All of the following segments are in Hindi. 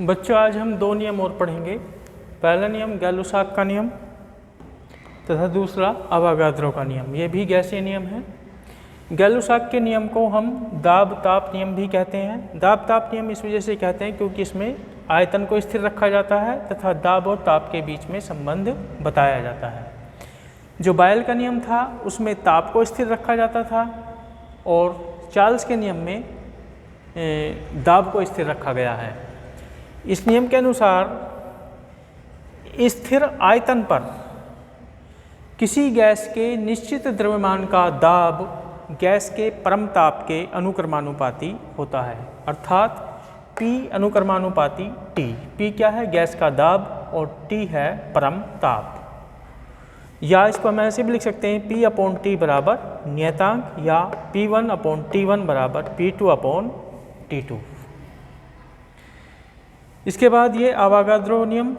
बच्चों आज हम दो नियम और पढ़ेंगे। पहला नियम गैलुसाक का नियम तथा दूसरा अवागाद्रो का नियम। ये भी गैसीय नियम है। गैलुसाक के नियम को हम दाब ताप नियम भी कहते हैं। दाब ताप नियम इस वजह से कहते हैं क्योंकि इसमें आयतन को स्थिर रखा जाता है तथा दाब और ताप के बीच में संबंध बताया जाता है। जो बायल का नियम था उसमें ताप को स्थिर रखा जाता था और चार्ल्स के नियम में दाब को स्थिर रखा गया है। इस नियम के अनुसार स्थिर आयतन पर किसी गैस के निश्चित द्रव्यमान का दाब गैस के परम ताप के अनुक्रमानुपाती होता है, अर्थात P अनुक्रमानुपाती T। P क्या है? गैस का दाब और T है परम ताप। या इसको हम ऐसे भी लिख सकते हैं P/T बराबर नियतांक या P1/T1 बराबर P2/T2। इसके बाद ये अवागाद्रो नियम।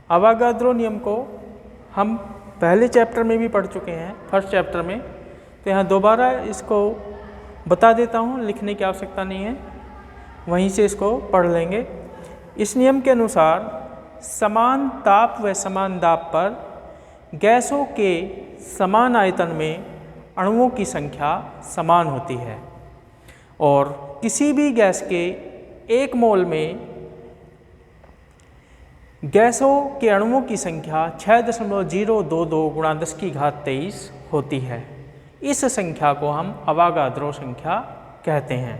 अवागाद्रो नियम को हम पहले चैप्टर में भी पढ़ चुके हैं, फर्स्ट चैप्टर में, तो यहाँ दोबारा इसको बता देता हूँ, लिखने की आवश्यकता नहीं है, वहीं से इसको पढ़ लेंगे। इस नियम के अनुसार समान ताप व समान दाब पर गैसों के समान आयतन में अणुओं की संख्या समान होती है और किसी भी गैस के एक मोल में गैसों के अणुओं की संख्या 6.022 गुणा 10⁻23 होती है। इस संख्या को हम अवागाद्रो संख्या कहते हैं।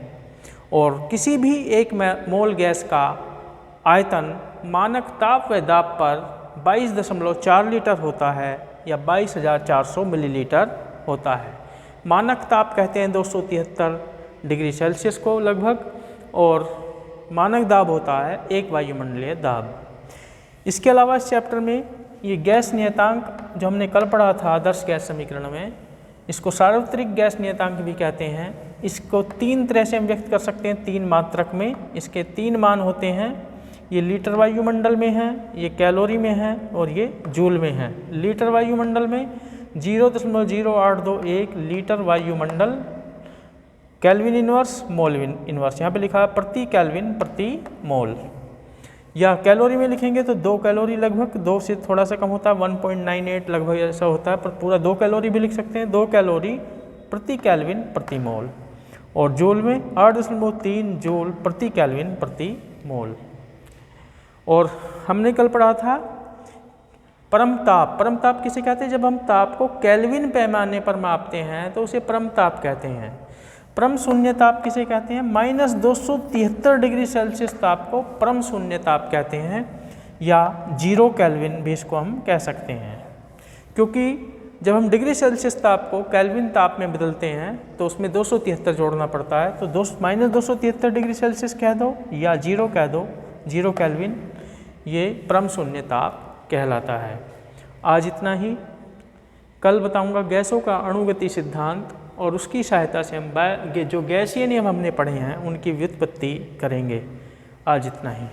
और किसी भी एक मोल गैस का आयतन मानक ताप व दाब पर 22.4 लीटर होता है या 22,400 मिलीलीटर होता है। मानक ताप कहते हैं 273 डिग्री सेल्सियस को लगभग, और मानक दाब होता है 1 वायुमंडलीय दाब। इसके अलावा इस चैप्टर में ये गैस नियतांक जो हमने कल पढ़ा था आदर्श गैस समीकरण में, इसको सार्वत्रिक गैस नियतांक भी कहते हैं। इसको तीन तरह से हम व्यक्त कर सकते हैं, तीन मात्रक में। इसके तीन मान होते हैं, ये लीटर वायुमंडल में है, ये कैलोरी में है और ये जूल में है। लीटर वायुमंडल में 0.0821 लीटर वायुमंडल केल्विन इनवर्स मोल इनवर्स, यहाँ पे लिखा है प्रति केल्विन प्रति मोल। या कैलोरी में लिखेंगे तो 2 कैलोरी लगभग, 2 से थोड़ा सा कम होता है, 1.98 लगभग ऐसा होता है, पर पूरा 2 कैलोरी भी लिख सकते हैं, 2 कैलोरी प्रति केल्विन प्रति मोल। और जूल में 8.3 जूल प्रति केल्विन प्रति मोल। और हमने कल पढ़ा था परम ताप। परम ताप किसे कहते हैं? जब हम ताप को केल्विन पैमाने पर मापते हैं तो उसे परम ताप कहते हैं। परम शून्य ताप किसे कहते हैं? -273 डिग्री सेल्सियस ताप को परम शून्य ताप कहते हैं, या 0 केल्विन भी इसको हम कह सकते हैं। क्योंकि जब हम डिग्री सेल्सियस ताप को केल्विन ताप में बदलते हैं तो उसमें 273 जोड़ना पड़ता है, तो -273 डिग्री सेल्सियस कह दो या 0 कह दो, 0 केल्विन, ये परम शून्य ताप कहलाता है। आज इतना ही। कल बताऊंगा गैसों का अणुगति सिद्धांत और उसकी सहायता से हम जो गैसीय नियम हमने पढ़े हैं उनकी व्युत्पत्ति करेंगे। आज इतना ही।